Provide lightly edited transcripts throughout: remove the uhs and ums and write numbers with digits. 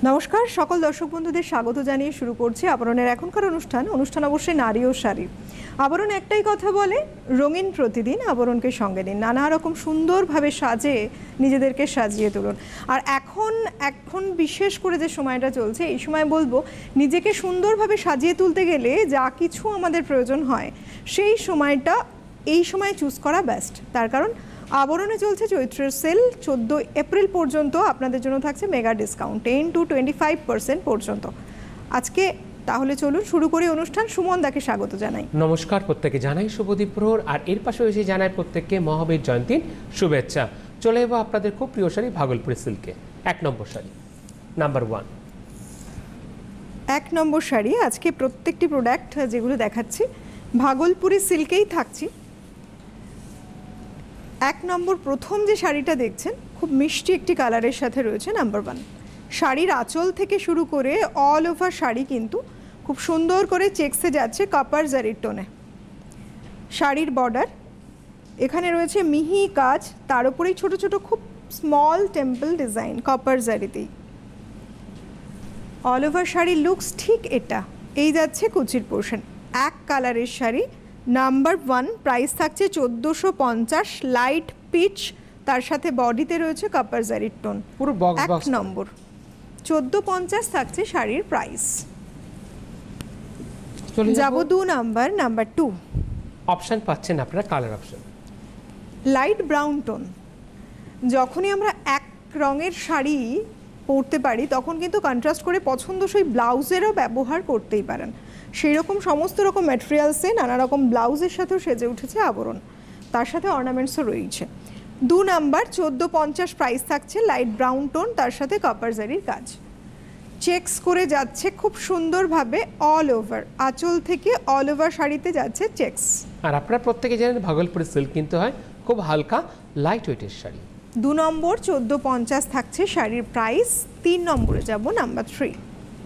নমস্কার সকল দর্শক বন্ধুদের স্বাগত জানিয়ে শুরু করছি আবরণের এখনকার অনুষ্ঠান অবশ্যই নারী ও শাড়ি। আবরণ একটাই কথা বলে, রঙিন প্রতিদিন আবরণকে সঙ্গে নিন, নানা রকম সুন্দরভাবে সাজে নিজেদেরকে সাজিয়ে তুলুন। আর এখন বিশেষ করে যে সময়টা চলছে, এই সময় বলবো নিজেকে সুন্দরভাবে সাজিয়ে তুলতে গেলে যা কিছু আমাদের প্রয়োজন হয় সেই সময়টা এই সময় চুজ করা বেস্ট। তার কারণ আবরণে চলছে চৈত্রের সেল। 14 এপ্রিল পর্যন্ত আপনাদের জন্য থাকছে মেগা ডিসকাউন্ট 10 to 25% পর্যন্ত। আজকে তাহলে চলুন শুরু করি অনুষ্ঠান। সুমন দাকে স্বাগত জানাই। নমস্কার, প্রত্যেকে জানাই শুভদীপ প্রহর। আর এর পাশাপাশি জানাই প্রত্যেককে মহাবীর জয়ন্তীর শুভেচ্ছা। চলে যাবো আপনাদের খুব প্রিয় শাড়ি ভাগলপুরি সিল্কে। 1 নম্বর শাড়ি, নাম্বার 1। 1 নম্বর শাড়ি। আজকে প্রত্যেকটি প্রোডাক্ট যেগুলো দেখাচ্ছি ভাগলপুরি সিল্কেই থাকছি। 1 নম্বর প্রথম যে শাড়িটা দেখছেন খুব মিষ্টি একটি কালারের সাথে রয়েছে নাম্বার 1। শাড়ির আঁচল থেকে শুরু করে অল ওভার শাড়ি কিন্তু খুব সুন্দর করে চেক্সে যাচ্ছে কপার জারির টোনে। শাড়ির বর্ডার এখানে রয়েছে মিহি কাজ, তার উপরেই ছোট ছোট খুব স্মল টেম্পল ডিজাইন কপার জারিতেই। অল ওভার শাড়ির লুকস ঠিক এটা। এই যাচ্ছে কুচির পোর্শন। 1 কালারের শাড়ি নাম্বার 1, প্রাইস থাকছে 1450, লাইট পিচ, তার সাথে বডিতে রয়েছে কপার জারির টোন। পুরো বক্স 1 নম্বর 1450 থাকছে শাড়ির প্রাইস। যাব 2 নাম্বার, নাম্বার 2। অপশন পাচ্ছেন আপনারা, colour option light brown tone. যখনই আমরা এক রঙের শাড়ি পরতে পারি তখন কিন্তু কন্ট্রাস্ট করে পছন্দসই ব্লাউজেরও ব্যবহার করতেই পারেন। সেই রকম সমস্ত রকম ম্যাটেরিয়ালসে নানা রকম ব্লাউজের সাথেও সেজে উঠেছে আবরণ, তার সাথে অর্নামেন্টসও রয়েছে। 2 নাম্বার 1450 প্রাইস থাকছে, লাইট ব্রাউন টোন, তার সাথে কপার জারির কাজ। চেক্স করে যাচ্ছে খুব সুন্দরভাবে অল ওভার, আঁচল থেকে অল ওভার শাড়িতে যাচ্ছে চেক্স। আর আপনারা প্রত্যেকে জানেন ভাগলপুরি সিল্ক কিন্তু হয় খুব হালকা লাইট ওয়েটের শাড়ি। 2 নম্বর 1450 থাকছে শাড়ির প্রাইস। 3 নম্বরে যাব, নাম্বার 3।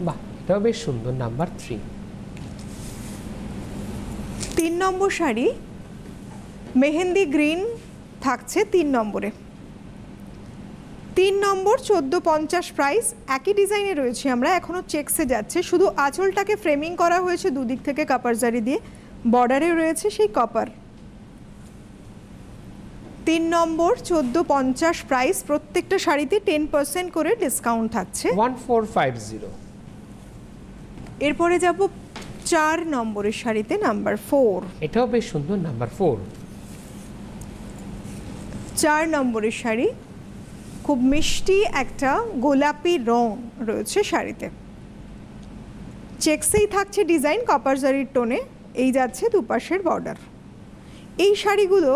বাহ, এটাও বেশ সুন্দর, নাম্বার 3। 3 নম্বর শাড়ি মেহেন্দি গ্রিন থাকছে 3 নম্বরে। 3 নম্বর 1450 প্রাইস। একই ডিজাইনে রয়েছে আমরা, এখনও চেক্সে যাচ্ছে, শুধু আঁচলটাকে ফ্রেমিং করা হয়েছে দুদিক থেকে কপার জারি দিয়ে, বর্ডারে রয়েছে সেই কপার। 3 নম্বর 1450 প্রাইস। প্রত্যেকটা শাড়িতে 10% করে ডিসকাউন্ট থাকছে। 1450। এরপরে যাব 4 নম্বরের শাড়িতে, নাম্বার 4। এটাও বেশ সুন্দর, নাম্বার 4। 4 নম্বরের শাড়ি খুব মিষ্টি একটা গোলাপি রং রয়েছে শাড়িতে। চেক্সেই থাকছে ডিজাইন কপার জারির টোনে, এই যাচ্ছে দুপাশের বর্ডার। এই শাড়িগুলো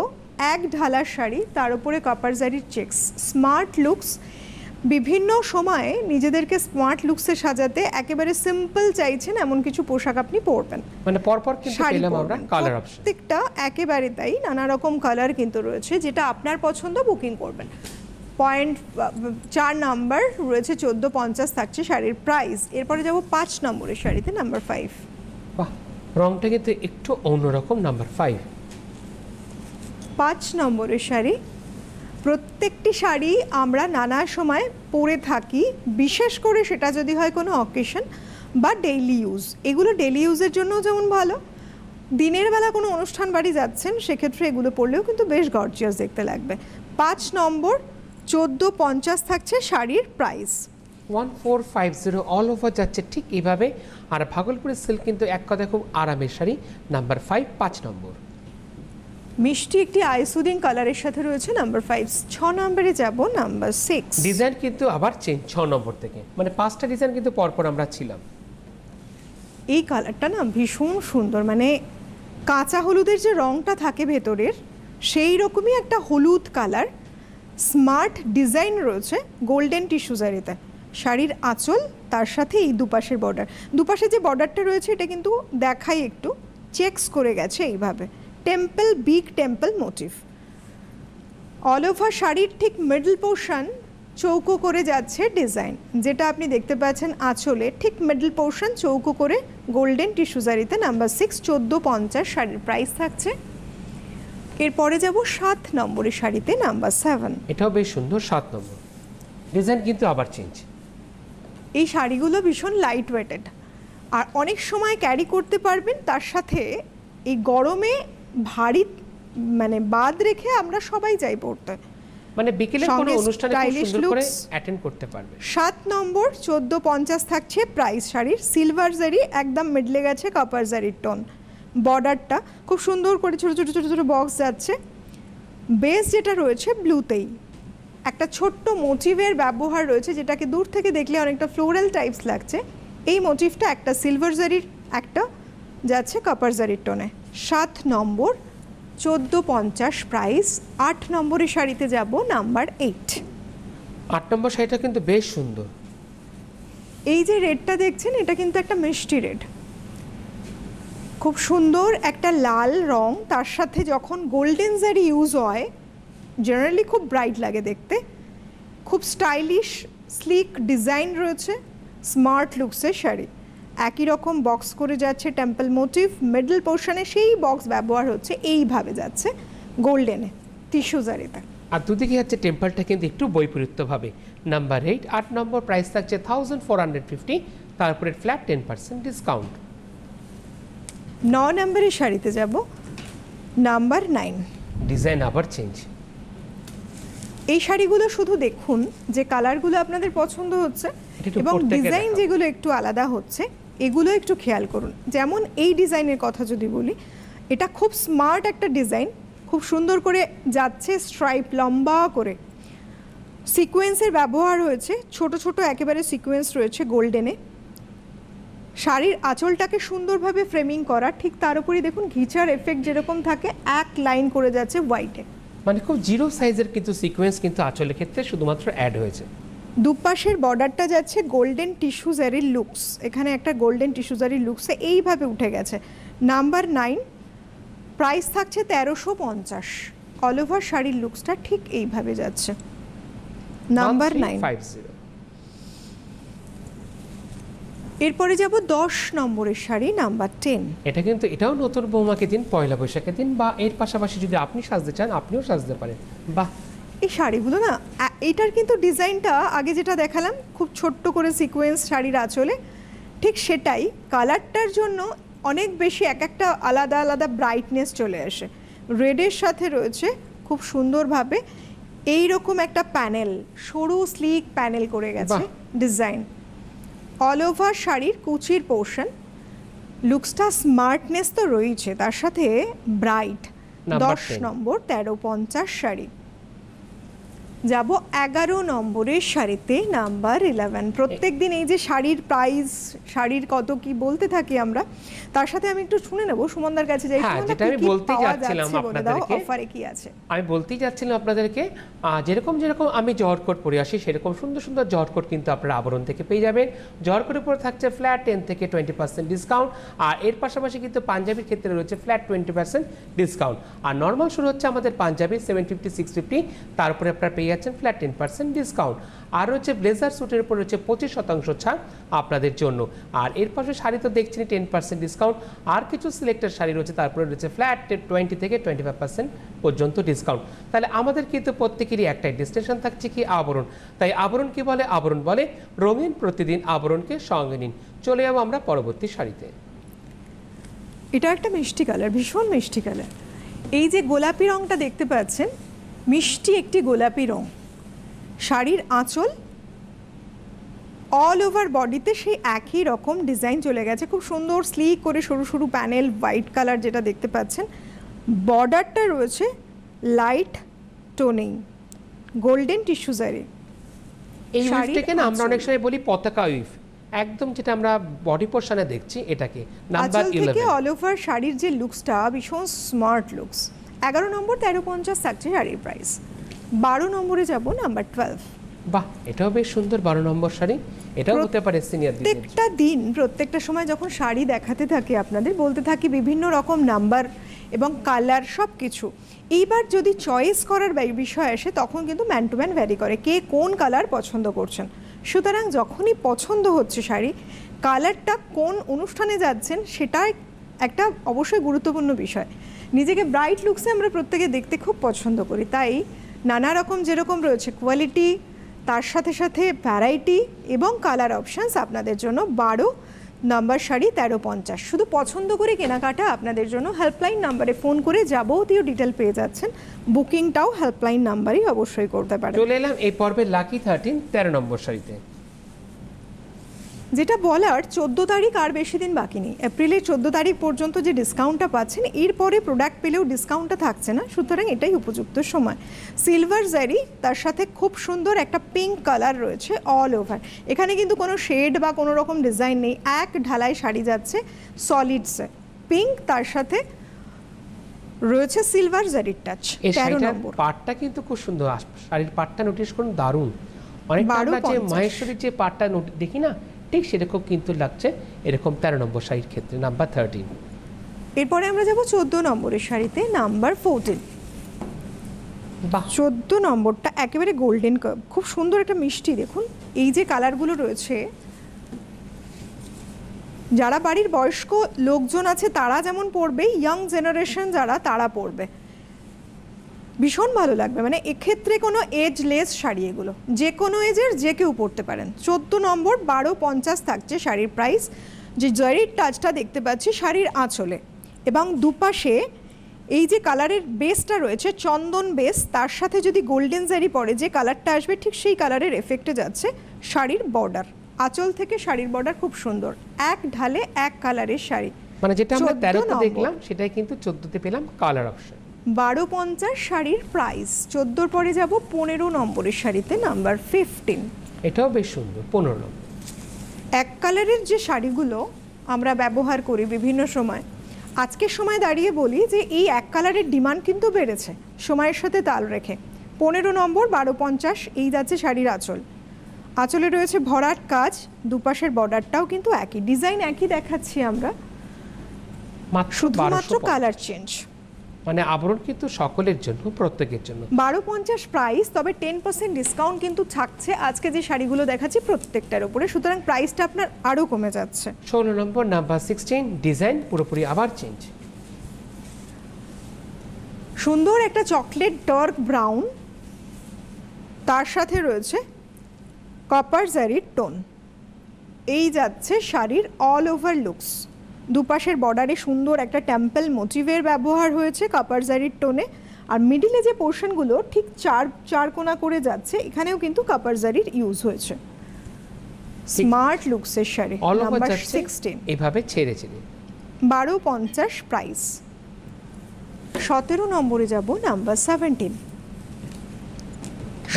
এক ঢালার শাড়ি, তার উপরে কপার জারির চেক্স। Smart looks. বিভিন্ন সময়ে নিজেদেরকে স্মার্ট লুকসে সাজাতে একেবারে সিম্পল চাইছেন এমন কিছু পোশাক আপনি পরবেন, মানে পরপর কিন্তু পেলাম আমরা কালার অপশন। প্রত্যেকটা একেবারে তাই, নানা রকম কালার কিন্তু রয়েছে, যেটা আপনার পছন্দ বুকিং করবেন। 4 নাম্বার রয়েছে 1450 থাকছে শাড়ির প্রাইস। এরপরে যাব 5 নম্বরের শাড়িতে, নাম্বার 5। বাহ, রংটা কিন্তু একটু অন্যরকম, নাম্বার 5। 5 নম্বরের শাড়ি। প্রত্যেকটি শাড়ি আমরা নানা সময় পরে থাকি, বিশেষ করে সেটা যদি হয় কোনো অকেশন বা ডেইলি ইউজ। এগুলো ডেইলি ইউজের জন্য যেমন ভালো, দিনের বেলা কোনো অনুষ্ঠান বাড়ি যাচ্ছেন সেক্ষেত্রে এগুলো পরলেও কিন্তু বেশ গর্জিয়াস দেখতে লাগবে। 5 নম্বর 1450 থাকছে শাড়ির প্রাইস। 1450 অল ওভার যাচ্ছে ঠিক এইভাবে। আর ভাগলপুরি সিল্ক কিন্তু এক কথায় খুব আরামের শাড়ি, নাম্বার 5। 5 নম্বর মিষ্টি একটি আইসুদিং কালারের সাথে রয়েছে নাম্বার 5। 6 নম্বরে যাব, নাম্বার 6। ডিজাইন কিন্তু আবার চেঞ্জ 6 নম্বর থেকে, মানে 5টা ডিজাইন কিন্তু পরপর আমরা ছিলাম। এই কালারটা না ভীষণ সুন্দর, মানে কাঁচা হলুদের যে রংটা থাকে ভেতরের সেই রকমই একটা হলুদ কালার। স্মার্ট ডিজাইন রয়েছে গোল্ডেন টিস্যু জারিতে। শাড়ির আঁচল, তার সাথে এই দুপাশের বর্ডার। দুপাশে যে বর্ডারটা রয়েছে এটা কিন্তু দেখাই একটু, চেক্স করে গেছে এইভাবে, temple, big temple motif. All over শাড়ির ঠিক মিডল পোর্শন চৌকো করে যাচ্ছে ডিজাইন, যেটা আপনি দেখতে পাচ্ছেন আঁচলে ঠিক মিডল পোর্শন চৌকো করে গোল্ডেন টিস্যু জারিতে। নাম্বার 6, 1450 শাড়ির প্রাইস থাকছে। এরপরে যাব 7 নম্বরের শাড়িতে, নাম্বার 7। এটাও বেশ সুন্দর, 7 নম্বর। ডিজাইন কিন্তু আবার চেঞ্জ। এই শাড়িগুলো ভীষণ লাইট ওয়েটেড আর অনেক সময় ক্যারি করতে পারবেন, তার সাথে এই গরমে ভারী মানে বাদ রেখে আমরা সবাই যাই পড়তে, মানে বিকেলের কোনো সঙ্গে অনুষ্ঠানে খুব stylish সুন্দর করে looks। অ্যাটেন্ড করতে পারবে। 7 নম্বর 1450 থাকছে প্রাইস শাড়ির, সিলভার জারি একদম মিডলে গেছে কপার জারির টোন, বর্ডারটা খুব সুন্দর করে ছোট ছোট ছোট ছোট বক্স যাচ্ছে, বেস যেটা রয়েছে ব্লুতেই একটা ছোট্ট মোটিভের ব্যবহার রয়েছে, যেটাকে দূর থেকে দেখলে অনেকটা ফ্লোরাল টাইপস লাগছে। এই মোটিভটা একটা সিলভার জারির, একটা যাচ্ছে কপার জারির টোনে। 7 নম্বর 1450 প্রাইস। 8 নম্বরের শাড়িতে যাব, নাম্বার 8। 8 নম্বর শাড়িটা কিন্তু বেশ সুন্দর। এই যে রেডটা দেখছেন, এটা কিন্তু একটা মিষ্টি রেড, খুব সুন্দর একটা লাল রং, তার সাথে যখন গোল্ডেন জারি ইউজ হয় জেনারেলি খুব ব্রাইট লাগে দেখতে, খুব স্টাইলিশ স্লিক ডিজাইন রয়েছে, স্মার্ট লুকসের শাড়ি। একই রকম বক্স করে যাচ্ছে টেম্পল মোটিভ, মিডল পোর্শনে সেই বক্স ব্যবহার হচ্ছে, এইভাবে যাচ্ছে গোল্ডেনে টিস্যু জারিতে, আর দুদিকে হচ্ছে টেম্পলটা কিন্তু একটু বৈপরীত্যভাবে। নাম্বার 8, 8 নম্বর প্রাইস থাকছে 1450, তারপরে ফ্ল্যাট 10% ডিসকাউন্ট। 9 নম্বরের শাড়িতে যাব, নাম্বার 9। ডিজাইন আবার চেঞ্জ। এই শাড়িগুলো শুধু দেখুন যে কালারগুলো আপনাদের পছন্দ হচ্ছে এটা একটু এবং প্রত্যেকে ডিজাইন দেখাও। যেগুলো একটু আলাদা হচ্ছে এগুলো একটু খেয়াল করুন। যেমন এই ডিজাইনের কথা যদি বলি, এটা খুব স্মার্ট একটা ডিজাইন, খুব সুন্দর করে যাচ্ছে স্ট্রাইপ লম্বা করে, সিকোয়েন্সের ব্যবহার হয়েছে, ছোট ছোট একেবারে সিকোয়েন্স রয়েছে গোল্ডেনে, শাড়ির আঁচলটাকে সুন্দরভাবে ফ্রেমিং করা, ঠিক তার উপরই দেখুন ঘিচার এফেক্ট যেরকম থাকে এক লাইন করে যাচ্ছে হোয়াইটে, মানে খুব জিরো সাইজের কিন্তু সিকোয়েন্স কিন্তু আঁচলের ক্ষেত্রে শুধুমাত্র অ্যাড হয়েছে। দুপাশের বর্ডারটা যাচ্ছে গোল্ডেন টিস্যু জারির লুকস, এখানে একটা গোল্ডেন টিস্যু জারির লুকসে এইভাবে উঠে গেছে। নাম্বার 9 প্রাইস থাকছে 1350। অল ওভার শাড়ির লুকসটা ঠিক এইভাবে যাচ্ছে। নাম্বার 9। 1350। এরপরে যাব 10 নম্বরের শাড়ি, নাম্বার 10। এটা কিন্তু এটাও নতুন বৌমাকে দিন, পয়লা বৈশাখের দিন, বা এর পাশাপাশি যদি আপনি সাজতে চান আপনিও সাজতে পারেন। বাহ, এই শাড়িগুলো না, এইটার কিন্তু ডিজাইনটা আগে যেটা দেখালাম খুব ছোট্ট করে সিকোয়েন্স শাড়ির আঁচলে, ঠিক সেটাই কালারটার জন্য অনেক বেশি এক একটা আলাদা আলাদা ব্রাইটনেস চলে আসে। রেডের সাথে রয়েছে খুব সুন্দরভাবে এইরকম একটা প্যানেল, সরু স্লিক প্যানেল করে গেছে ডিজাইন। অল ওভার শাড়ির কুচির পোর্শন, লুকসটা স্মার্টনেস তো রয়েছে, তার সাথে ব্রাইট। Number 10 10 নম্বর 1350 শাড়ি। যাব 11 নম্বরের শাড়িতে, নাম্বার 11। প্রত্যেকদিন এই যে শাড়ির প্রাইস, শাড়ির কত কি বলতে থাকি আমরা, তার সাথে আমি একটু শুনে নেব সুমনদার কাছে যাই। হ্যাঁ, যেটা আমি বলতেই যাচ্ছিলাম আপনাদেরকে, অফারে কি আছে আমি বলতেই যাচ্ছিলাম আপনাদেরকে, যেরকম যেরকম আমি জহর কোট পরে আসি সেরকম সুন্দর সুন্দর জহর কোট কিন্তু আপনারা আবরণ থেকে পেয়ে যাবেন। জহর কোটের উপর থাকছে ফ্ল্যাট 10 থেকে 20% ডিসকাউন্ট, আর এর পাশাপাশি কিন্তু পাঞ্জাবির ক্ষেত্রে রয়েছে ফ্ল্যাট 20% ডিসকাউন্ট। আর নর্মাল শুরু হচ্ছে আমাদের পাঞ্জাবি 750 650, তারপরে আপনারা পেয়ে যাচ্ছেন ফ্ল্যাট 10% ডিসকাউন্ট। আর হচ্ছে ব্লেজার স্যুটের উপর রয়েছে 25% ছাড় আপনাদের জন্য। আর এর পাশে শাড়ি তো দেখছেন 10% ডিসকাউন্ট, আর কিছু সিলেক্টেড শাড়ি রয়েছে, তারপরে রয়েছে ফ্ল্যাট 20 থেকে 25% পর্যন্ত ডিসকাউন্ট। তাহলে আমাদের কিন্তু প্রত্যেকেরই একটাই ডেস্টিনেশন থাকছে কি আবরণ। তাই আবরণ কি বলে? আবরণ বলে রঙিন প্রতিদিন আবরণকে সঙ্গে নিন। চলে যাবো আমরা পরবর্তী শাড়িতে। এটা একটা মিষ্টি কালার, ভীষণ মিষ্টি কালার। এই যে গোলাপি রংটা দেখতে পাচ্ছেন, মিষ্টি একটি গোলাপি রং, শাড়ির আঁচল অল ওভার বডিতে সেই একই রকম ডিজাইন চলে গেছে, খুব সুন্দর স্লিক করে সরু সরু প্যানেল, হোয়াইট কালার যেটা দেখতে পাচ্ছেন। বর্ডারটা রয়েছে লাইট টোনিং, গোল্ডেন টিস্যু জারি। এই উইফটাকে না আমরা অনেক সময় বলি পতাকা উইফ, একদম যেটা আমরা বডি পোর্শনে দেখছি এটাকে। নাম্বার 11 অল ওভার শাড়ির যে লুকসটা ভীষণ স্মার্ট লুকস। 11 নম্বর 1350 থাকছে শাড়ির প্রাইস। 12 নম্বরে যাব, নাম্বার 12। বাহ, এটাও বেশ সুন্দর 12 নম্বর শাড়ি। এটাও হতে পারে সিনিয়র দিদি। প্রত্যেকটা দিন প্রত্যেকটা সময় যখন শাড়ি দেখাতে থাকি আপনাদের, বলতে থাকি বিভিন্ন রকম নাম্বার এবং কালার সব কিছু। এইবার যদি চয়েস করার বিষয় আসে তখন কিন্তু ম্যান টু ম্যান ভ্যারি করে কে কোন কালার পছন্দ করছেন। সুতরাং যখনই পছন্দ হচ্ছে শাড়ি, কালারটা কোন অনুষ্ঠানে যাচ্ছেন সেটা একটা অবশ্যই গুরুত্বপূর্ণ বিষয়। নিজেকে ব্রাইট লুকসে আমরা প্রত্যেকে দেখতে খুব পছন্দ করি, তাই নানা রকম যেরকম রয়েছে কোয়ালিটি, তার সাথে সাথে ভ্যারাইটি এবং কালার অপশানস আপনাদের জন্য 12 নাম্বার শাড়ি 1350। শুধু পছন্দ করে কেনাকাটা আপনাদের জন্য হেল্পলাইন নাম্বারে ফোন করে যাবতীয় ডিটেল পেয়ে যাচ্ছেন। বুকিংটাও হেল্পলাইন নাম্বারেই অবশ্যই করতে পারেন। চলে এলাম এই পর্বের লাকি 13 13 নম্বর শাড়িতে। যেটা বলার 14 তারিখ আর বেশি দিন বাকি নেই, এপ্রিলের 14 তারিখ পর্যন্ত যে ডিসকাউন্টটা পাচ্ছেন এরপরে প্রোডাক্ট পেলেও ডিসকাউন্টটা থাকছে না, সুতরাং এটাই উপযুক্ত সময়। সিলভার জারি, তার সাথে খুব সুন্দর একটা পিঙ্ক কালার রয়েছে অল ওভার। এখানে কিন্তু কোনো শেড বা কোনো রকম ডিজাইন নেই, এক ঢালাই শাড়ি যাচ্ছে সলিডসে পিঙ্ক, তার সাথে রয়েছে সিলভার জারির টাচ। 13 নম্বর পাটটা কিন্তু খুব সুন্দর, শাড়ির পাটটা নোটিস করুন, দারুণ। অনেকটা আমরা যে মহেশ্বরীর যে পাটটা দেখি না, ঠিক সেরকম কিন্তু লাগছে এরকম 13 নম্বর শাড়ির ক্ষেত্রে, নাম্বার 13। এরপরে আমরা যাব 14 নম্বরের শাড়িতে, নাম্বার 14। 14 নম্বরটা একেবারে গোল্ডেন কার্ভ, খুব সুন্দর একটা মিষ্টি। দেখুন এই যে কালারগুলো রয়েছে, যারা বাড়ির বয়স্ক লোকজন আছে তারা যেমন পরবে, ইয়াং জেনারেশন যারা তারা পরবে, ভীষণ ভালো লাগবে। মানে এক্ষেত্রে কোনো এজলেস শাড়ি, এগুলো যে কোনো এজের যে কেউ পরতে পারেন। 14 নম্বর 1250 থাকছে শাড়ির প্রাইস। যে জারির টাচটা দেখতে পাচ্ছি শাড়ির আঁচলে এবং দুপাশে এই যে কালারের বেসটা রয়েছে চন্দন বেস, তার সাথে যদি গোল্ডেন জারি পরে যে কালারটা আসবে ঠিক সেই কালারের এফেক্টে যাচ্ছে শাড়ির বর্ডার। আঁচল থেকে শাড়ির বর্ডার খুব সুন্দর, এক ঢালে এক কালারের শাড়ি। মানে যেটা আমরা 13তে দেখলাম সেটাই কিন্তু 14তে পেলাম কালার অপশন। 1250 শাড়ির প্রাইস। 14 পরে যাব 15 নম্বরের শাড়িতে, নাম্বার 15। এটাও বেশ সুন্দর, 15 নম্বর। এক কালারের যে শাড়িগুলো আমরা ব্যবহার করি বিভিন্ন সময়, আজকের সময় দাঁড়িয়ে বলি যে এই এক কালারের ডিমান্ড কিন্তু বেড়েছে সময়ের সাথে তাল রেখে। 15 নম্বর 1250 এই যাচ্ছে শাড়ির আঁচল। আঁচলে রয়েছে ভরাট কাজ, দুপাশের বর্ডারটাও কিন্তু একই, ডিজাইন একই দেখাচ্ছি আমরা, শুধুমাত্র কালার চেঞ্জ। মানে আবরণ কিন্তু সকলের জন্য, প্রত্যেকের জন্য। 1250 প্রাইস, তবে 10% ডিসকাউন্ট কিন্তু থাকছে আজকে যে শাড়িগুলো দেখাচ্ছি প্রত্যেকটার উপরে, সুতরাং প্রাইসটা আপনার আরও কমে যাচ্ছে। 16 নম্বর নাম্বার 16, ডিজাইন পুরোপুরি আবার চেঞ্জ। সুন্দর একটা চকলেট ডার্ক ব্রাউন, তার সাথে রয়েছে কপার জারির টোন। এই যাচ্ছে শাড়ির অল ওভার লুকস। দুপাশের বর্ডারে সুন্দর একটা টেম্পল মোটিভের ব্যবহার হয়েছে কপার জারির টোনে, আর মিডিলে যে পোর্শনগুলো ঠিক চার কোণা করে যাচ্ছে এখানেও কিন্তু কপার জারির ইউজ হয়েছে। স্মার্ট লুকসের শাড়ি, নাম্বার 16। এভাবে ছেড়ে ছেড়ে 1250 প্রাইস। 17 নম্বরে যাব, নাম্বার 17।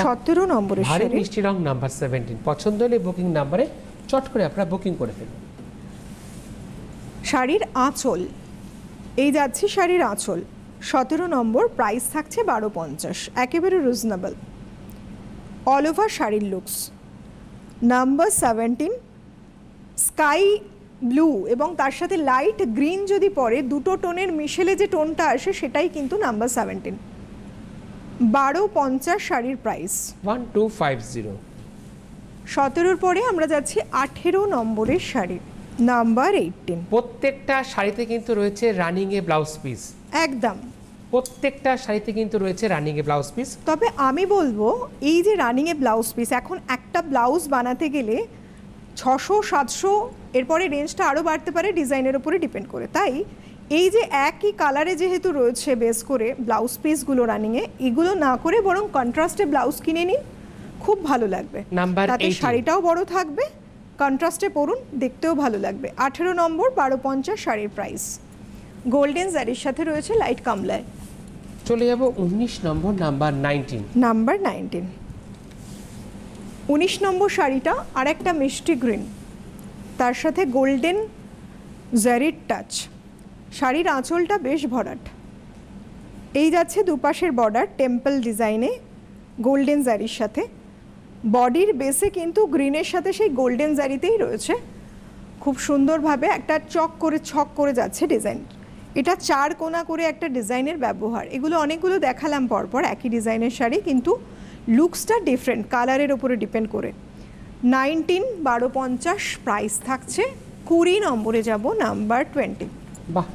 17 নম্বরের ভারী শাড়ি, মিষ্টি রং, নাম্বার 17। পছন্দ হলে বুকিং নাম্বারে চট করে আপনারা বুকিং করে ফেলুন। শাড়ির আঁচল, এই যাচ্ছে শাড়ির আঁচল। 17 নম্বর প্রাইস থাকছে 1250, একেবারে রিজনেবল। অল ওভার শাড়ির লুকস। নাম্বার 17, স্কাই ব্লু এবং তার সাথে লাইট গ্রিন যদি পরে, দুটো টোনের মিশেলে যে টোনটা আসে সেটাই কিন্তু নাম্বার 17। 1250 শাড়ির প্রাইস। 1250। 17 পরে আমরা যাচ্ছি 18 নম্বরের শাড়ি, নাম্বার 18। প্রত্যেকটা শাড়িতে কিন্তু রয়েছে রানিং এ ব্লাউজ পিস, একদম প্রত্যেকটা শাড়িতে কিন্তু রয়েছে রানিং এ ব্লাউজ পিস। তবে আমি বলবো এই যে রানিং এ ব্লাউজ পিস, এখন একটা ব্লাউজ বানাতে গেলে 600-700, এরপরে রেঞ্জটা আরও বাড়তে পারে ডিজাইনের উপরে ডিপেন্ড করে। তাই এই যে একই কালারে যেহেতু রয়েছে বেস করে ব্লাউজ পিসগুলো রানিংয়ে, এগুলো না করে বরং কন্ট্রাস্টে ব্লাউজ কিনে নিন, খুব ভালো লাগবে। তাতে শাড়িটাও বড় থাকবে, কন্ট্রাস্টে পরুন, দেখতেও ভালো লাগবে। 18 নম্বর 1250 শাড়ির প্রাইস। গোল্ডেন জারির সাথে রয়েছে লাইট কামলায়। চলে যাব 19 নম্বর, নাম্বার 19। নাম্বার 19। 19 নম্বর শাড়িটা আর একটা মিষ্টি গ্রিন, তার সাথে গোল্ডেন জারির টাচ। শাড়ির আঁচলটা বেশ ভরাট, এই যাচ্ছে দুপাশের বর্ডার টেম্পল ডিজাইনে গোল্ডেন জারির সাথে। বডির বেসে কিন্তু গ্রিনের সাথে সেই গোল্ডেন জারিতেই রয়েছে, খুব সুন্দরভাবে একটা ছক করে যাচ্ছে ডিজাইন। এটা 4 কোণা করে একটা ডিজাইনের ব্যবহার। এগুলো অনেকগুলো দেখালাম পরপর একই ডিজাইনের শাড়ি, কিন্তু লুকসটা ডিফারেন্ট কালারের উপরে ডিপেন্ড করে। 19, 1250 প্রাইস থাকছে। 20 নম্বরে যাব, নাম্বার 20। বাহ,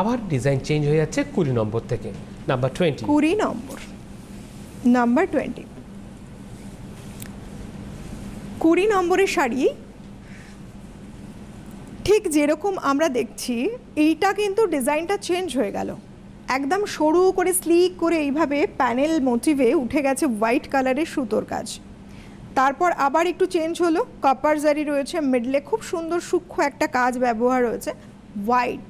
আবার ডিজাইন চেঞ্জ হয়ে যাচ্ছে 20 নম্বর থেকে নাম্বার 20। 20 নম্বর, নাম্বার 20। 20 নম্বরের শাড়ি ঠিক যেরকম আমরা দেখছি, এইটা কিন্তু ডিজাইনটা চেঞ্জ হয়ে গেল, একদম সরু করে স্লিক করে এইভাবে প্যানেল মোটিভে উঠে গেছে হোয়াইট কালারের সুতোর কাজ। তারপর আবার একটু চেঞ্জ হলো, কপার জারি রয়েছে, মিডলে খুব সুন্দর সূক্ষ্ম একটা কাজ ব্যবহার হয়েছে হোয়াইট।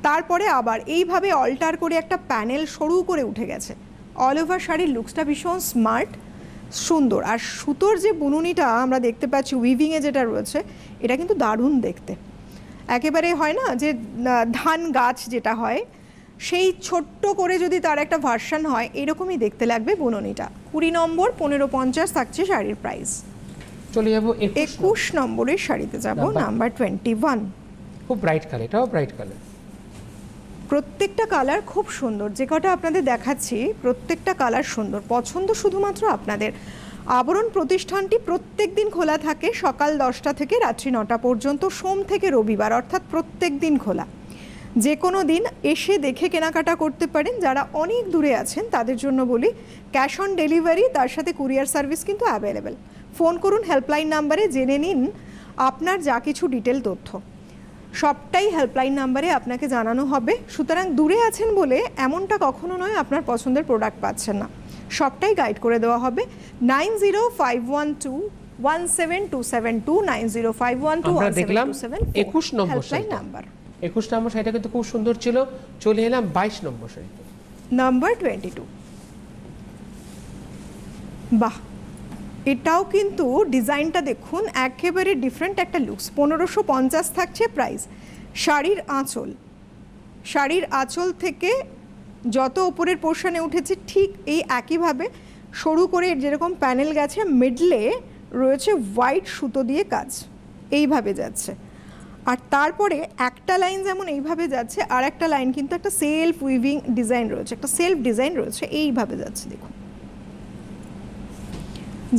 তারপরে আবার এইভাবে অল্টার করে একটা প্যানেল সরু করে উঠে গেছে। অল ওভার শাড়ির লুকসটা ভীষণ স্মার্ট, সুন্দর। আর সুতোর যে বুনুনিটা আমরা দেখতে পাচ্ছি উইভিংয়ে যেটা রয়েছে, এটা কিন্তু দারুণ দেখতে। একেবারে হয় না যে ধান গাছ যেটা হয়, সেই ছোট্ট করে যদি তার একটা ভার্সন হয়, এরকমই দেখতে লাগবে বুননিটা। 20 নম্বর 1550 থাকছে শাড়ির প্রাইস। চলে যাব 21 নম্বরের শাড়িতে যাব, নাম্বার 21। খুব ব্রাইট কালার, এটাও ব্রাইট কালার। প্রত্যেকটা কালার খুব সুন্দর, যে কটা আপনাদের দেখাচ্ছি প্রত্যেকটা কালার সুন্দর। পছন্দ শুধুমাত্র আপনাদের। আবরণ প্রতিষ্ঠানটি প্রত্যেক দিন খোলা থাকে সকাল 10টা থেকে রাত্রি 9টা পর্যন্ত, সোম থেকে রবিবার, অর্থাৎ প্রত্যেক দিন খোলা। যে কোনো দিন এসে দেখে কেনাকাটা করতে পারেন। যারা অনেক দূরে আছেন তাদের জন্য বলি, ক্যাশ অন ডেলিভারি তার সাথে কুরিয়ার সার্ভিস কিন্তু অ্যাভেলেবেল। ফোন করুন হেল্পলাইন নাম্বারে, জেনে নিন আপনার যা কিছু ডিটেল তথ্য, সবটাই হেল্পলাইন নাম্বারে আপনাকে জানানো হবে। সুতরাং দূরে আছেন বলে এমনটা কখনো নয় আপনার পছন্দের প্রোডাক্ট পাচ্ছেন না, সবটাই গাইড করে দেওয়া হবে। 9051217272 9051217272 21 নম্বর হেল্পলাইন নাম্বার। 21 নম্বর শাড়িটা কিন্তু খুব সুন্দর ছিল। চলে এলাম 22 নম্বর শাড়িতে, নাম্বার 22। বাহ, এটাও কিন্তু ডিজাইনটা দেখুন, একেবারে ডিফারেন্ট একটা লুকস। 1550 থাকছে প্রাইস। শাড়ির আঁচল, শাড়ির আঁচল থেকে যত ওপরের পোর্শনে উঠেছে ঠিক এই একইভাবে সরু করে যেরকম প্যানেল গেছে, মিডলে রয়েছে হোয়াইট সুতো দিয়ে কাজ, এইভাবে যাচ্ছে। আর তারপরে একটা লাইন যেমন এইভাবে যাচ্ছে, আর একটা লাইন কিন্তু একটা সেলফ উইভিং ডিজাইন রয়েছে, একটা সেলফ ডিজাইন রয়েছে, এইভাবে যাচ্ছে। দেখুন,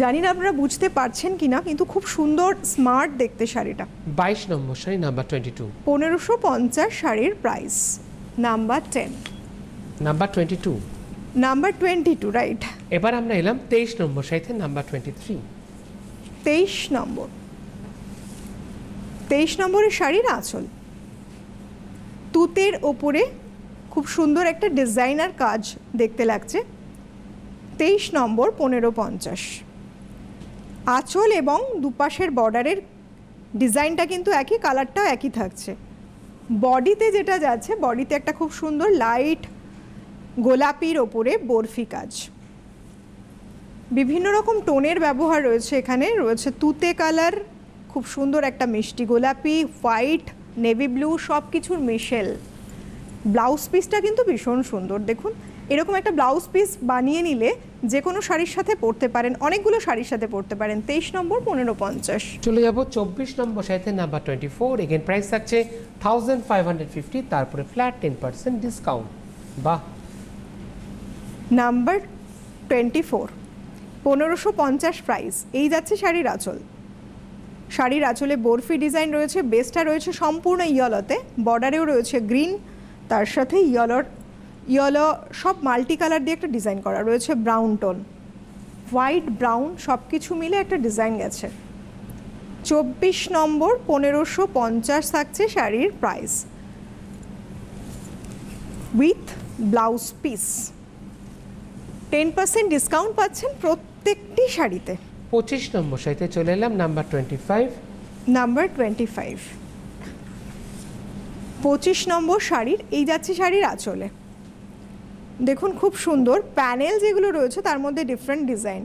জানি না আপনারা বুঝতে পারছেন কিনা, কিন্তু খুব সুন্দর স্মার্ট দেখতে শাড়িটা। 22 নম্বর শাড়ি, নাম্বার 22। 1550 শাড়ির price. Number 10। Number 22। Number 22, right. এবার আমরা এলাম 23 নম্বর শাড়িতে, নাম্বার 23। 23 নম্বর। 23 নম্বরের শাড়ির আঁচল, তুতের ওপরে খুব সুন্দর একটা ডিজাইনার কাজ দেখতে লাগছে। 23 নম্বর 1550। আঁচল এবং দুপাশের বর্ডারের ডিজাইনটা কিন্তু একই, কালারটাও একই থাকছে। বডিতে যেটা যাচ্ছে, বডিতে একটা খুব সুন্দর লাইট গোলাপির ওপরে বরফি কাজ, বিভিন্ন রকম টোনের ব্যবহার রয়েছে এখানে। রয়েছে তুতে কালার, খুব সুন্দর একটা মিষ্টি গোলাপি, হোয়াইট, নেভি ব্লু, সব কিছুর মিশেল। ব্লাউজ পিসটা কিন্তু ভীষণ সুন্দর। দেখুন, এরকম একটা ব্লাউজ পিস বানিয়ে নিলে যে কোনো শাড়ির সাথে পরতে পারেন, অনেকগুলো শাড়ির সাথে পরতে পারেন। 23 নম্বর 1550। চলে যাব 24 নম্বর শাড়িতে, নাম্বার 24। এগেন প্রাইস থাকছে 1550, তারপরে ফ্ল্যাট 10% ডিসকাউন্ট। বাহ। Number 24, 1550 price. এই যাচ্ছে শাড়ির আঁচল। শাড়ির আঁচলে বরফি ডিজাইন রয়েছে, বেসটা রয়েছে সম্পূর্ণ ইয়েলোতে, বর্ডারেও রয়েছে গ্রিন, তার সাথে ইয়েলো সব মাল্টি কালার দিয়ে একটা ডিজাইন করা রয়েছে, ব্রাউন টোন, হোয়াইট ব্রাউন সব কিছু মিলে একটা ডিজাইন গেছে। 24 নম্বর 1550 থাকছে শাড়ির price, with blouse piece. 10% discount পাচ্ছেন প্রত্যেকটি শাড়িতে। 25 নম্বর শাড়িতে চলে এলাম, নাম্বার 25। নাম্বার 25। 25 নম্বর শাড়ির এই যাচ্ছে শাড়ির আঁচলে। দেখুন, খুব সুন্দর প্যানেল যেগুলো রয়েছে তার মধ্যে ডিফারেন্ট ডিজাইন।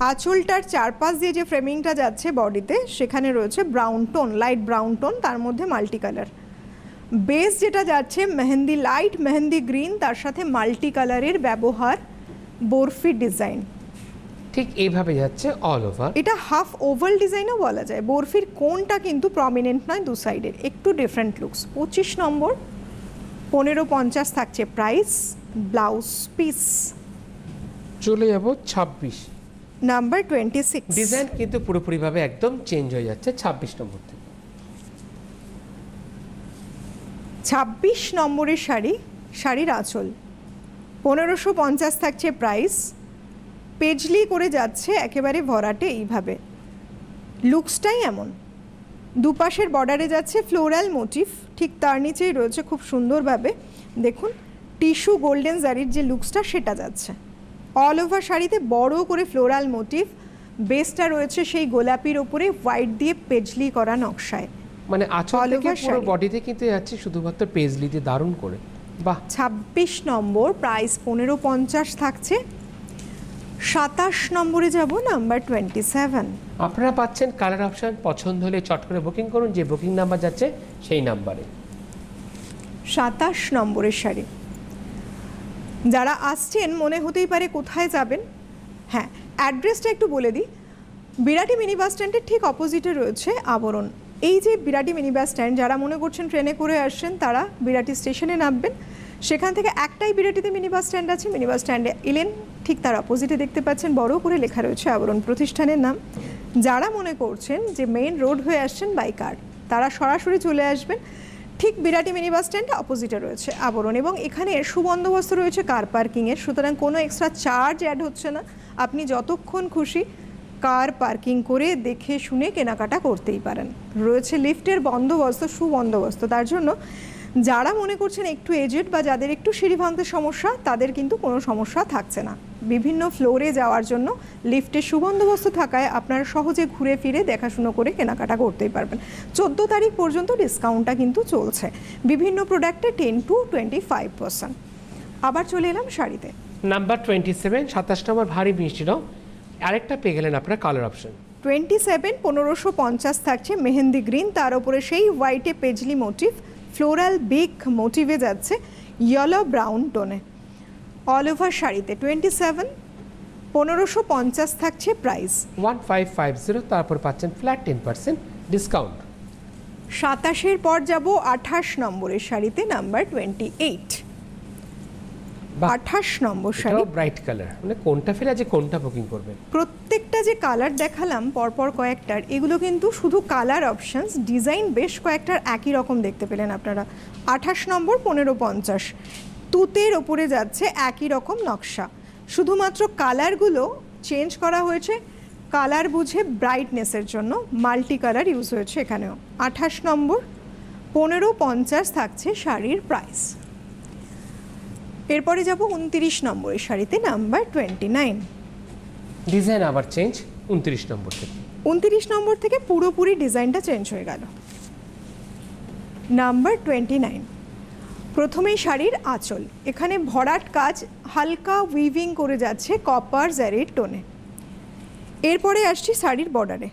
আঁচলটার চারপাশ দিয়ে যে ফ্রেমিংটা যাচ্ছে বডিতে, সেখানে রয়েছে brown tone, light brown tone, তার মধ্যে মাল্টি কালার। বেস যেটা যাচ্ছে মেহেন্দি, লাইট মেহেন্দি গ্রিন, তার সাথে মাল্টি কালারের ব্যবহার, বরফি ডিজাইন। ঠিক এইভাবে যাচ্ছে অল ওভার। এটা হাফ ওভাল ডিজাইনও বলা যায়। বরফির কোনটা কিন্তু প্রমিনেন্ট নয়, দু সাইডের একটু ডিফারেন্ট লুকস। 25 নম্বর 1550 থাকছে প্রাইস, ব্লাউজ পিস। চলে যাব 26। নাম্বার 26। ডিজাইন কিন্তু পুরোপুরিভাবে একদম চেঞ্জ হয়ে যাচ্ছে 26 নম্বর থেকে। 26 নম্বরের শাড়ি, শাড়ির আঁচল। 1550 থাকছে প্রাইস, পেজলি করে যাচ্ছে একেবারে ভরাটে এইভাবে, লুকসটাই এমন। দুপাশের বর্ডারে যাচ্ছে ফ্লোরাল মোটিভ, ঠিক তার নিচেই রয়েছে খুব সুন্দরভাবে দেখুন টিস্যু গোল্ডেন জারির যে লুকসটা সেটা যাচ্ছে। অল ওভার শাড়িতে বড় করে ফ্লোরাল মোটিভ, বেসটা রয়েছে সেই গোলাপির ওপরে হোয়াইট দিয়ে পেজলি করা নকশায়। মানে আঁচল All থেকে over পুরো শাড়ি। বডিতে কিন্তু যাচ্ছে শুধুমাত্র পেজলি দিয়ে, দারুণ করে। বাহ, 26 নম্বর, প্রাইস 1550 থাকছে। 27 নম্বরে যাব, নাম্বার 27। আপনারা পাচ্ছেন কালার অপশন, পছন্দ হলে চট করে বুকিং করুন, যে বুকিং নাম্বার যাচ্ছে সেই নাম্বারে। 27 নম্বরের শাড়ি। যারা আসছেন মনে হতেই পারে কোথায় যাবেন, হ্যাঁ অ্যাড্রেসটা একটু বলে দিই। বিরাটি মিনি বাস স্ট্যান্ডের ঠিক অপোজিটে রয়েছে আবরণ। এই যে বিরাটি মিনি বাস স্ট্যান্ড, যারা মনে করছেন ট্রেনে করে আসছেন তারা বিরাটি স্টেশনে নামবেন, সেখান থেকে একটাই বিরাটিতে মিনি বাস স্ট্যান্ড আছে। মিনি বাস স্ট্যান্ডে এলেন, ঠিক তার অপোজিটে দেখতে পাচ্ছেন বড় করে লেখা রয়েছে আবরণ প্রতিষ্ঠানের নাম। যারা মনে করছেন যে মেইন রোড হয়ে আসছেন বাই কার, তারা সরাসরি চলে আসবেন, ঠিক বিরাটি মিনি বাস স্ট্যান্ড অপোজিটে রয়েছে আবরণ। এবং এখানে সুবন্দোবস্ত রয়েছে কার পার্কিংয়ের, সুতরাং কোনো এক্সট্রা চার্জ অ্যাড হচ্ছে না। আপনি যতক্ষণ খুশি কার পার্কিং করে দেখে শুনে কেনাকাটা করতেই পারেন। রয়েছে লিফটের বন্দোবস্ত, সুবন্দোবস্ত। তার জন্য যারা মনে করছেন একটু এজেড বা যাদের একটু সিঁড়ি ভাঙতে সমস্যা, তাদের কিন্তু কোনো সমস্যা থাকছে না। বিভিন্ন ফ্লোরে যাওয়ার জন্য লিফটের সুবন্দোবস্ত থাকায় আপনারা সহজে ঘুরে ফিরে দেখাশুনো করে কেনাকাটা করতেই পারবেন। 14 তারিখ পর্যন্ত ডিসকাউন্টটা কিন্তু চলছে, বিভিন্ন প্রোডাক্টে 10 to 25%। আবার চলে এলাম শাড়িতে, নাম্বার 27, 27 নম্বর ভারী মিষ্টি রং। আরেকটা পেয়ে গেলেন আপনারা কালার অপশন। 27 1550 থাকছে মেহেন্দি গ্রিন, তার উপরে সেই হোয়াইটে পেজলি মোটিভ, ফ্লোরাল বিগ মোটিভে যাচ্ছে ইয়েলো ব্রাউন টোনে। অল ওভার শাড়িতে 27 1550 থাকছে প্রাইস। 1550, তারপর পাচ্ছেন ফ্ল্যাট 10% ডিসকাউন্ট। 27-এর পর যাব 28 নম্বরের শাড়িতে, নাম্বার 28। বাহ। 28 নম্বর শাড়ি। এটাও ব্রাইট কালার, মানে কোনটা ফেলে যে কোনটা বুকিং করবেন। প্রত্যেকটা যে কালার দেখালাম পরপর কয়েকটার, এগুলো কিন্তু শুধু কালার অপশনস, ডিজাইন বেশ কয়েকটার একই রকম দেখতে পেলেন আপনারা। 28 নম্বর 1550, তুতের ওপরে যাচ্ছে একই রকম নকশা, শুধুমাত্র কালারগুলো চেঞ্জ করা হয়েছে কালার বুঝে ব্রাইটনেসের জন্য, মাল্টি কালার ইউজ হয়েছে এখানেও। 28 নম্বর 1550 থাকছে শাড়ির প্রাইস। এরপরে যাব 29 নম্বরের শাড়িতে, নাম্বার 29। ডিজাইন আবার চেঞ্জ 29 নম্বর থেকে। 29 নম্বর থেকে পুরোপুরি ডিজাইনটা চেঞ্জ হয়ে গেল। নাম্বার 29, প্রথমেই শাড়ির আঁচল, এখানে ভরাট কাজ, হালকা উইভিং করে যাচ্ছে কপার জারির টোনে। এরপরে আসছি শাড়ির বর্ডারে,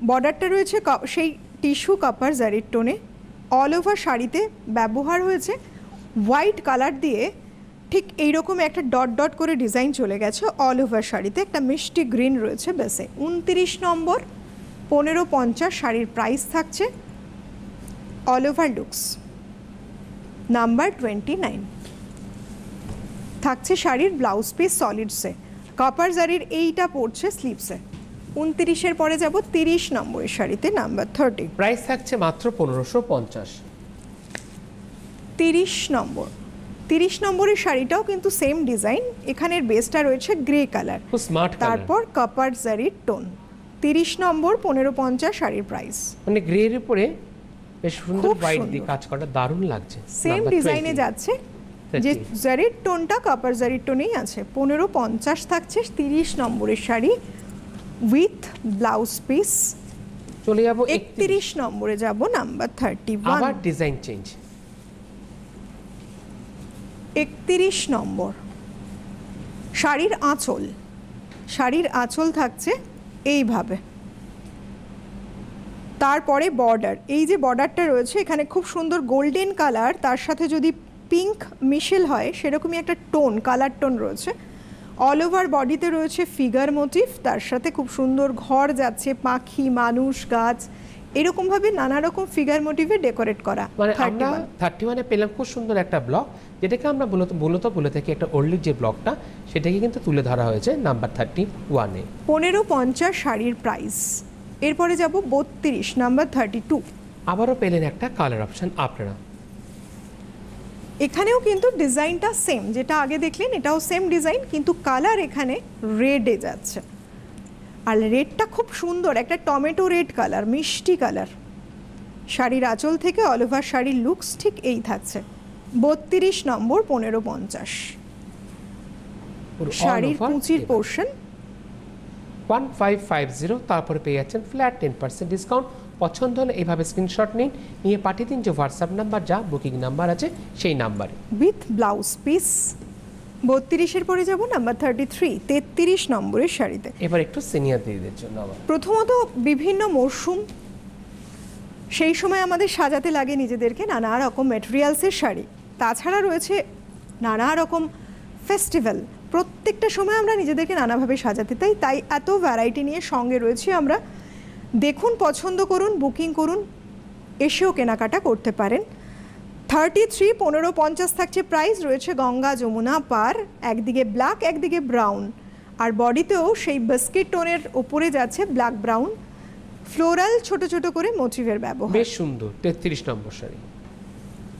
বর্ডারটা রয়েছে সেই টিস্যু কপার জারির টোনে। অল ওভার শাড়িতে ব্যবহার হয়েছে হোয়াইট কালার দিয়ে, ঠিক এইরকম একটা ডট ডট করে ডিজাইন চলে গেছে অল ওভার শাড়িতে, একটা মিষ্টি গ্রিন রয়েছে বেসে। 29 নম্বর 1550 শাড়ির প্রাইস থাকছে। All over looks. নাম্বার 29 থাকছে শাড়ির ব্লাউজ পিস সলিডসে, কপার জারির এইটা পড়ছে স্লিভসে। 29-এর পরে যাব 30 নম্বরের শাড়িতে, নাম্বার 30। প্রাইস থাকছে মাত্র 1550। 30 নম্বর, 30 নম্বরের শাড়িটাও কিন্তু সেম ডিজাইন, এখানের বেসটা রয়েছে গ্রে কালার, খুব স্মার্ট কালার, তারপর কপার জারির টোন। 30 নম্বর 1550 শাড়ির প্রাইস। মানে গ্রের উপরে বেশ সুন্দর খুব হোয়াইট সুন্দর। দিয়ে কাজ করা, দারুণ লাগছে। সেম Number ডিজাইনে 20, যাচ্ছে, 30 যে জারির টোনটা কপার জারির টোনেই আছে। 1550 থাকছে 30 নম্বরের শাড়ি উইথ ব্লাউজ পিস। চলে যাব 31 নম্বরে যাব, নাম্বার 31। আবার ডিজাইন চেঞ্জ। 31 নম্বর শাড়ির আঁচল, শাড়ির আঁচল থাকছে এইভাবে, তারপরে বর্ডার, এই যে বর্ডারটা রয়েছে এখানে খুব সুন্দর গোল্ডেন কালার, তার সাথে যদি পিঙ্ক মিশেল হয় সেরকমই একটা টোন, কালার টোন রয়েছে। অল ওভার বডিতে রয়েছে ফিগার মোটিভ, তার সাথে খুব সুন্দর ঘর যাচ্ছে, পাখি, মানুষ, গাছ, এরকমভাবে নানা রকম ফিগার মোটিভে ডেকোরেট করা। মানে আমরা 31-এ পেলাম খুব সুন্দর একটা ব্লক, যেটাকে আমরা মূলত বলে থাকি একটা ওল্ডের যে ব্লকটা, সেটাকে কিন্তু তুলে ধরা হয়েছে নাম্বার 31-এ। 1550 শাড়ির প্রাইস। এরপরে যাব 32 নাম্বার 32। আবারও পেলেন একটা কালার অপশন আপনারা। এখানেও কিন্তু ডিজাইনটা সেম, যেটা আগে দেখলেন এটাও সেম ডিজাইন, কিন্তু কালার এখানে রেডে যাচ্ছে। আর রেডটা খুব সুন্দর, একটা টমেটো রেড কালার, মিষ্টি কালার। শাড়ির আঁচল থেকে অল ওভার শাড়ির লুকস ঠিক এই থাকছে। 32 নম্বর, 1550। শাড়ির কুচির পোর্শন 1550, তারপরে পেয়ে যাচ্ছেন ফ্ল্যাট 10% ডিসকাউন্ট। পছন্দ হলে এইভাবে স্ক্রিনশট নিন, নিয়ে পাঠিয়ে দিন যে হোয়াটসঅ্যাপ নাম্বার, যা বুকিং নাম্বার আছে সেই নাম্বারে, উইথ ব্লাউজ পিস। 32-এর পরে যাব নাম্বার 33, 33 নম্বরের শাড়িতে। এবার একটু সিনিয়র দিদিদের জন্য আবার প্রথমত বিভিন্ন মরশুম, সেই সময় আমাদের সাজাতে লাগে নিজেদেরকে নানা রকম ম্যাটেরিয়ালসের শাড়ি। তাছাড়া রয়েছে নানা রকম ফেস্টিভ্যাল, প্রত্যেকটা সময় আমরা নিজেদেরকে নানাভাবে সাজাতে তাই এত ভ্যারাইটি নিয়ে সঙ্গে রয়েছি আমরা। দেখুন, পছন্দ করুন, বুকিং করুন, এসেও কেনাকাটা করতে পারেন। 33, 1550 থাকছে প্রাইস। রয়েছে গঙ্গা যমুনা পার, একদিকে ব্ল্যাক একদিকে ব্রাউন, আর বডিতেও সেই বিস্কিট টোনের ওপরে যাচ্ছে ব্ল্যাক ব্রাউন, ফ্লোরাল ছোট ছোট করে মোটিভের ব্যবহার। বেশ সুন্দর। 33 নম্বর শাড়ি,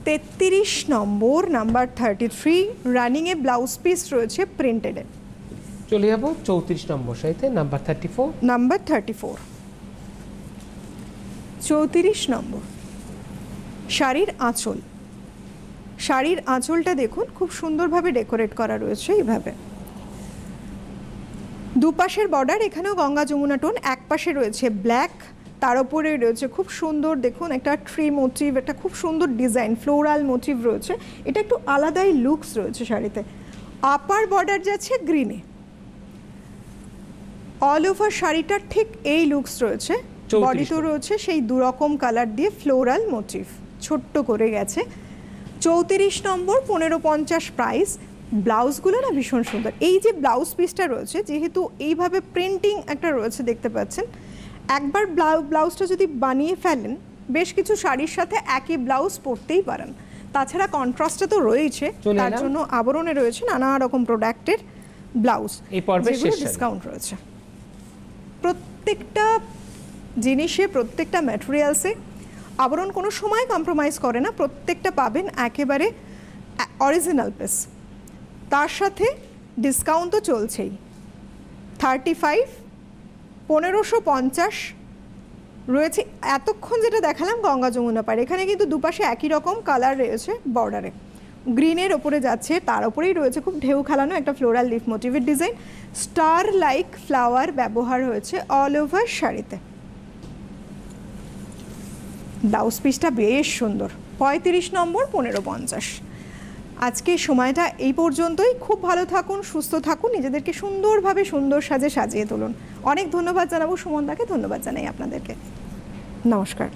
33 নম্বর, নাম্বার 33, রানিংয়ে ব্লাউজ পিস রয়েছে প্রিন্টেডে। চলে যাব 34 নম্বর শাড়িতে, নাম্বার 34। নাম্বার 34, 34 নম্বর, শাড়ির আঁচল। শাড়ির আঁচলটা দেখুন, খুব সুন্দরভাবে ডেকোরেট করা রয়েছে এইভাবে। দুপাশের বর্ডার, এখানেও গঙ্গা যমুনা টোন, এক পাশে রয়েছে ব্ল্যাক, তার উপরে রয়েছে খুব সুন্দর দেখুন একটা ট্রি মোটিভ, একটা খুব সুন্দর ডিজাইন, ফ্লোরাল মোটিভ রয়েছে। এটা একটু আলাদাই লুকস রয়েছে শাড়িতে। আপার বর্ডার যাচ্ছে গ্রিনে, অল ওভার শাড়িটা ঠিক এই লুকস রয়েছে। বডিতেও রয়েছে সেই দুরকম কালার দিয়ে ফ্লোরাল মোটিভ, ছোট্ট করে গেছে। 34 নম্বর, 1550 প্রাইস। ব্লাউজগুলো না ভীষণ সুন্দর। এই যে ব্লাউজ পিসটা রয়েছে, যেহেতু এইভাবে প্রিন্টিং একটা রয়েছে দেখতে পাচ্ছেন, একবার ব্লাউজটা যদি বানিয়ে ফেলেন, বেশ কিছু শাড়ির সাথে একই ব্লাউজ পরতেই পারেন। তাছাড়া কন্ট্রাস্টটা তো রয়েছে, তার জন্য আবরণে রয়েছে নানা রকম প্রোডাক্টের ব্লাউজ, যেগুলো ডিসকাউন্ট রয়েছে। প্রত্যেকটা জিনিসে, প্রত্যেকটা ম্যাটেরিয়ালসে আবরণ কোনো সময় কম্প্রোমাইজ করে না, প্রত্যেকটা পাবেন একেবারে অরিজিনাল পিস। তার সাথে ডিসকাউন্ট তো চলছেই। 35, 1550 রয়েছে। এতক্ষণ যেটা দেখালাম গঙ্গা যমুনা পাড়, এখানে কিন্তু দুপাশে একই রকম কালার রয়েছে বর্ডারে। গ্রিনের ওপরে যাচ্ছে, তার ওপরেই রয়েছে খুব ঢেউ খেলানো একটা ফ্লোরাল লিফ মোটিভের ডিজাইন। স্টার লাইক ফ্লাওয়ার ব্যবহার হয়েছে অল ওভার শাড়িতে। ব্লাউজ পিসটা বেশ সুন্দর। 35 নম্বর, 1550। আজকে সময়টা এই পর্যন্তই। খুব ভালো থাকুন, সুস্থ থাকুন, নিজেদেরকে সুন্দরভাবে সুন্দর সাজে সাজিয়ে তুলুন। অনেক ধন্যবাদ জানাবো সুমনদাকে, ধন্যবাদ জানাই আপনাদেরকে। নমস্কার।